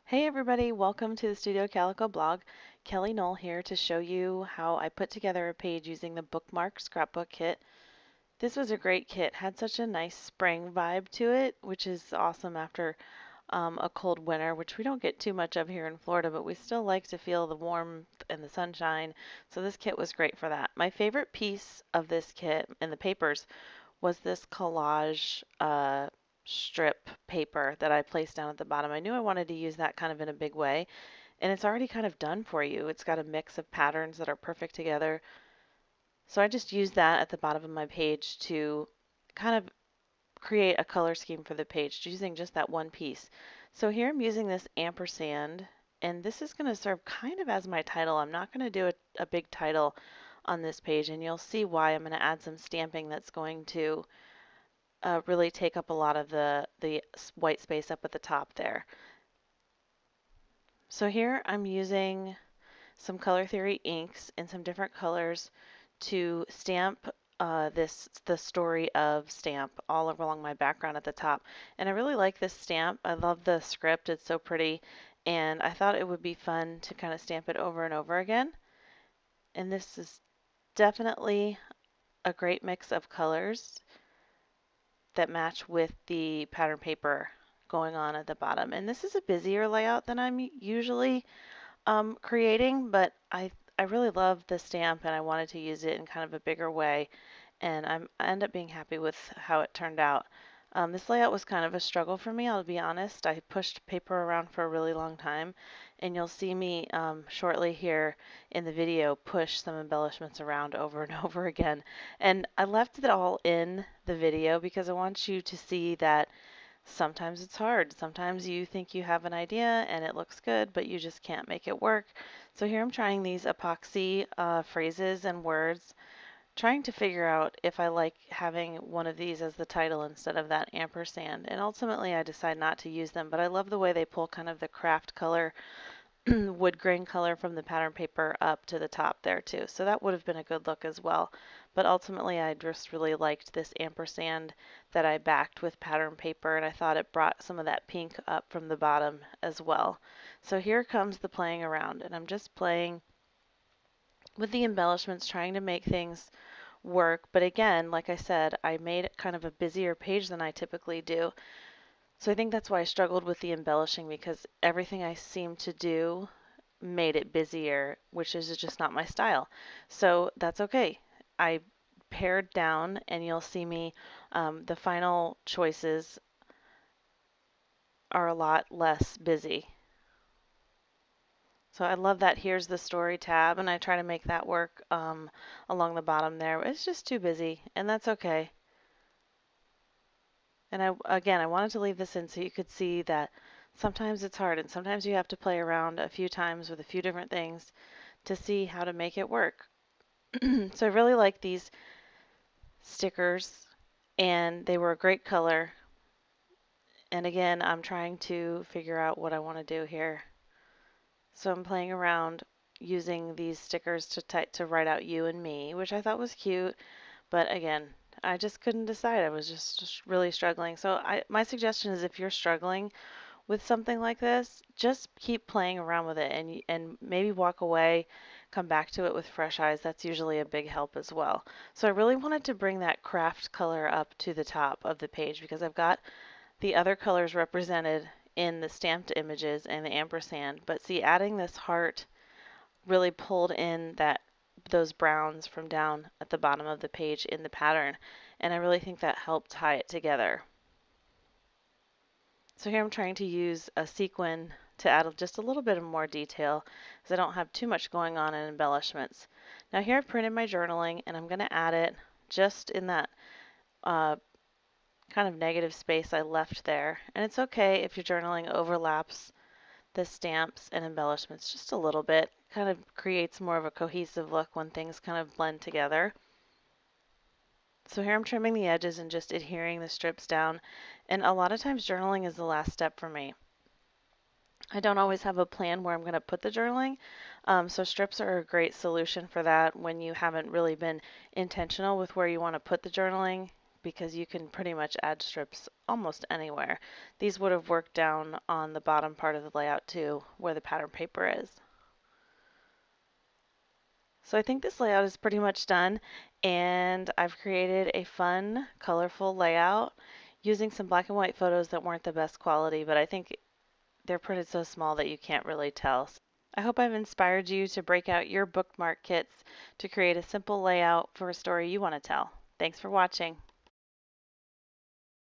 Hey everybody, welcome to the Studio Calico blog. Kelly Noel here to show you how I put together a page using the Bookmarked scrapbook kit. This was a great kit, had such a nice spring vibe to it, which is awesome after a cold winter, which we don't get too much of here in Florida, but we still like to feel the warmth and the sunshine. So this kit was great for that. My favorite piece of this kit and the papers was this collage strip paper that I placed down at the bottom. I knew I wanted to use that kind of in a big way, and it's already kind of done for you. It's got a mix of patterns that are perfect together. So I just used that at the bottom of my page to kind of create a color scheme for the page using just that one piece. So here I'm using this ampersand, and this is going to serve kind of as my title. I'm not going to do a big title on this page, and you'll see why. I'm going to add some stamping that's going to really take up a lot of the white space up at the top there. So here I'm using some color theory inks in some different colors to stamp the story of stamp all along my background at the top. And I really like this stamp. I love the script. It's so pretty. And I thought it would be fun to kind of stamp it over and over again. And this is definitely a great mix of colors that match with the pattern paper going on at the bottom. And this is a busier layout than I'm usually creating, but I really love the stamp and I wanted to use it in kind of a bigger way, and I end up being happy with how it turned out. This layout was kind of a struggle for me, I'll be honest. I pushed paper around for a really long time, and you'll see me shortly here in the video push some embellishments around over and over again. And I left it all in the video because I want you to see that sometimes it's hard. Sometimes you think you have an idea and it looks good, but you just can't make it work. So here I'm trying these epoxy phrases and words, trying to figure out if I like having one of these as the title instead of that ampersand. And ultimately I decide not to use them, but I love the way they pull kind of the craft color wood grain color from the pattern paper up to the top there too. So that would have been a good look as well. But ultimately I just really liked this ampersand that I backed with pattern paper, and I thought it brought some of that pink up from the bottom as well. So here comes the playing around, and I'm just playing with the embellishments, trying to make things work. But again, like I said, I made it kind of a busier page than I typically do. So I think that's why I struggled with the embellishing, because everything I seemed to do made it busier, which is just not my style. So that's okay. I pared down, and you'll see me, the final choices are a lot less busy. So I love that here's the story tab, and I try to make that work along the bottom there. It's just too busy, and that's okay. And again, I wanted to leave this in so you could see that sometimes it's hard, and sometimes you have to play around a few times with a few different things to see how to make it work. So I really like these stickers, and they were a great color. And again, I'm trying to figure out what I want to do here. So I'm playing around using these stickers to write out you and me, which I thought was cute. But again, I just couldn't decide. I was just really struggling. So my suggestion is, if you're struggling with something like this, just keep playing around with it, and maybe walk away, come back to it with fresh eyes. That's usually a big help as well. So I really wanted to bring that craft color up to the top of the page because I've got the other colors represented in the stamped images and the ampersand. But see, adding this heart really pulled in those browns from down at the bottom of the page in the pattern, and I really think that helped tie it together. So here I'm trying to use a sequin to add just a little bit of more detail, because I don't have too much going on in embellishments. Now here I've printed my journaling, and I'm going to add it just in that kind of negative space I left there. And it's okay if your journaling overlaps the stamps and embellishments just a little bit. Kind of creates more of a cohesive look when things kind of blend together. So here I'm trimming the edges and just adhering the strips down. And a lot of times journaling is the last step for me. I don't always have a plan where I'm going to put the journaling, so strips are a great solution for that when you haven't really been intentional with where you want to put the journaling, because you can pretty much add strips almost anywhere. These would have worked down on the bottom part of the layout too, where the pattern paper is. So I think this layout is pretty much done, and I've created a fun, colorful layout using some black and white photos that weren't the best quality, but I think they're printed so small that you can't really tell. I hope I've inspired you to break out your bookmark kits to create a simple layout for a story you want to tell. Thanks for watching.